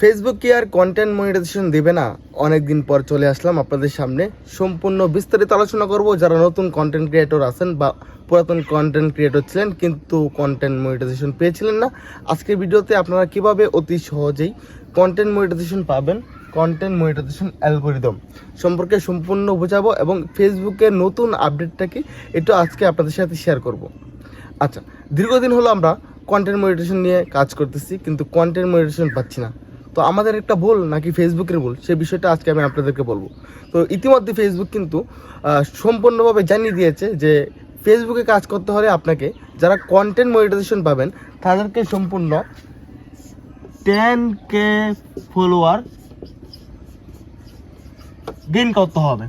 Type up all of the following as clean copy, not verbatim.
Facebook কি আর content monetization দিবে না? অনেকদিন পর চলে আসলাম আপনাদের সামনে, সম্পূর্ণ বিস্তারিত আলোচনা করব। যারা নতুন কন্টেন্ট ক্রিয়েটর আছেন বা পুরাতন কন্টেন্ট ক্রিয়েটর ছিলেন কিন্তু কন্টেন্ট মনিটাইজেশন পেয়েছিলেন না, আজকের ভিডিওতে আপনারা কিভাবে অতি সহজেই কন্টেন্ট মনিটাইজেশন পাবেন, কন্টেন্ট মনিটাইজেশন অ্যালগরিদম সম্পর্কে সম্পূর্ণ বোঝাবো এবং ফেসবুকের নতুন আপডেটটা কি এটা আজকে আপনাদের সাথে শেয়ার করব। আচ্ছা, দীর্ঘদিন হলো আমরা কন্টেন্ট মনিটাইজেশন নিয়ে কাজ করতেছি কিন্তু কন্টেন্ট মনিটাইজেশন পাচ্ছি না। তো আমাদের একটা ভুল নাকি ফেসবুকের ভুল, সেই বিষয়টা আজকে আমি আপনাদেরকে বলবো। তো ইতিমধ্যে ফেসবুক কিন্তু সম্পূর্ণভাবে জানিয়ে দিয়েছে যে ফেসবুকে কাজ করতে হলে আপনাকে যারা কন্টেন্ট মনিটাইজেশন পাবেন তাদেরকে সম্পূর্ণ 10K ফলোয়ার গেইন করতে হবে।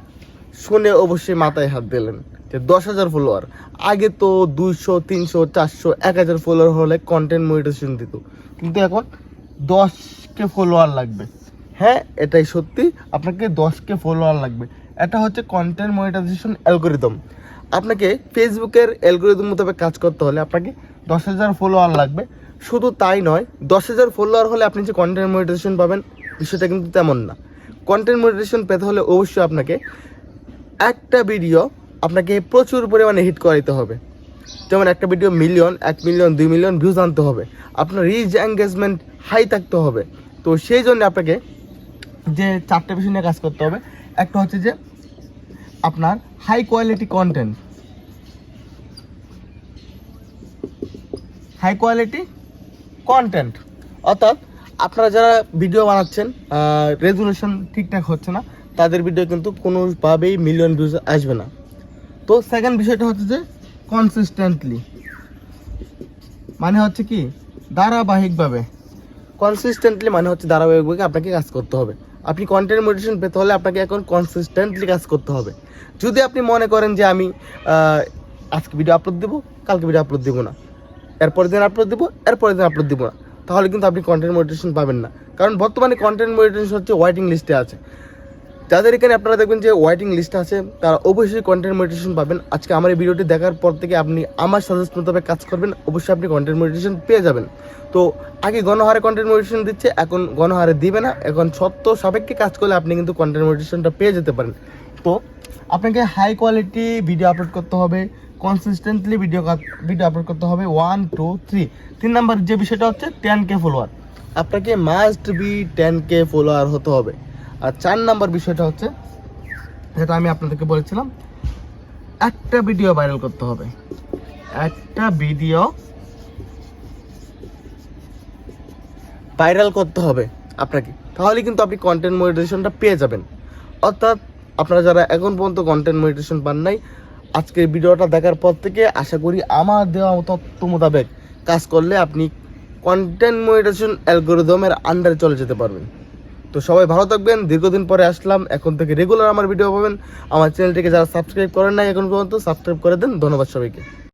শুনে অবশ্যই মাথায় হাত দিলেন যে 10,000 ফলোয়ার। আগে তো 200, 300, 400, 1,000 ফলোয়ার হলে কন্টেন্ট মনিটাইজেশন দিত, কিন্তু এখন 10K ফলোয়ার লাগবে। হ্যাঁ, এটাই সত্যি, আপনাকে 10K ফলোয়ার লাগবে। এটা হচ্ছে কন্টেন্ট মনিটাইজেশন অ্যালগরিদম। আপনাকে ফেসবুকের অ্যালগরিদম মোতাবেক কাজ করতে হলে আপনাকে 10,000 ফলোয়ার লাগবে। শুধু তাই নয়, 10,000 ফলোয়ার হলে আপনি যে কন্টেন্ট মনিটাইজেশন পাবেন বিষয়টা কিন্তু তেমন না। কন্টেন্ট মনিটাইজেশন পেতে হলে অবশ্যই আপনাকে একটা ভিডিও আপনাকে প্রচুর পরিমাণে হিট করাইতে হবে। যেমন একটা ভিডিও 1 মিলিয়ন 2 মিলিয়ন ভিউজ আনতে হবে, আপনার রিচ এঙ্গেজমেন্ট হাই থাকতে হবে। তো সেই জন্য আপনাকে যে 4টে বিষয় নিয়ে কাজ করতে হবে। একটা হচ্ছে যে আপনার হাই কোয়ালিটি কন্টেন্ট, অর্থাৎ আপনারা যারা ভিডিও বানাচ্ছেন রেজুলেশন ঠিকঠাক হচ্ছে না, তাদের ভিডিও কিন্তু কোনোভাবেই মিলিয়ন ভিউজ আসবে না। তো সেকেন্ড বিষয়টা হচ্ছে যে কনসিস্টেন্টলি, মানে হচ্ছে কি ধারাবাহিকভাবে। ধারাবাহিকভাবে আপনাকে কাজ করতে হবে। আপনি কন্টেন্ট মনিটাইজেশন পেতে হলে আপনাকে এখন কনসিস্টেন্টলি কাজ করতে হবে। যদি আপনি মনে করেন যে আমি আজকে ভিডিও আপলোড দেবো, কালকে ভিডিও আপলোড দেবো না, এরপরের দিন আপলোড দেবো, এরপরের দিন আপলোড দেবো না, তাহলে কিন্তু আপনি কন্টেন্ট মনিটাইজেশন পাবেন না। কারণ বর্তমানে কন্টেন্ট মনিটাইজেশন হচ্ছে ওয়েটিং লিস্টে আছে। যাদের এখানে আপনারা দেখবেন যে ওয়েটিং লিস্ট আছে তারা অবশ্যই কন্টেন্ট মনিটাইজেশন পাবেন। আজকে আমার এই ভিডিওটি দেখার পর থেকে আপনি আমার সাজেস্ট মোতাবেক কাজ করবেন, অবশ্যই আপনি কন্টেন্ট মনিটাইজেশন পেয়ে যাবেন। তো আগে গণহারে কন্টেন্ট মনিটাইজেশন দিচ্ছে, এখন গণহারে দিবে না। এখন সত্য সাপেক্ষে কাজ করলে আপনি কিন্তু কন্টেন্ট মনিটাইজেশনটা পেয়ে যেতে পারেন। তো আপনাকে হাই কোয়ালিটি ভিডিও আপলোড করতে হবে, কনসিস্টেন্টলি ভিডিও আপলোড করতে হবে। 1, 2, 3 নাম্বার যে বিষয়টা হচ্ছে 10K ফলোয়ার। আপনাকে মাস্ট বি 10K ফলোয়ার হতে হবে। আর 4 নাম্বার বিষয়টা হচ্ছে যেটা আমি আপনাদেরকে বলেছিলাম, একটা ভিডিও ভাইরাল করতে হবে। একটা ভিডিও ভাইরাল করতে হবে আপনাকে, তাহলে কিন্তু আপনি কন্টেন্ট মনিটাইজেশনটা পেয়ে যাবেন। অর্থাৎ আপনারা যারা এখন পর্যন্ত কন্টেন্ট মনিটাইজেশন পান নাই, আজকের ভিডিওটা দেখার পর থেকে আশা করি আমার দেওয়া তথ্য মোতাবেক কাজ করলে আপনি কন্টেন্ট মনিটাইজেশন অ্যালগরিদমের আন্ডারে চলে যেতে পারবেন। তো সবাই ভালো থাকবেন। দীর্ঘদিন পরে আসলাম, এখন থেকে রেগুলার আমার ভিডিও পাবেন। আমার চ্যানেলটিকে যারা সাবস্ক্রাইব করেন নাই এখন পর্যন্ত সাবস্ক্রাইব করে দেন। ধন্যবাদ সবাইকে।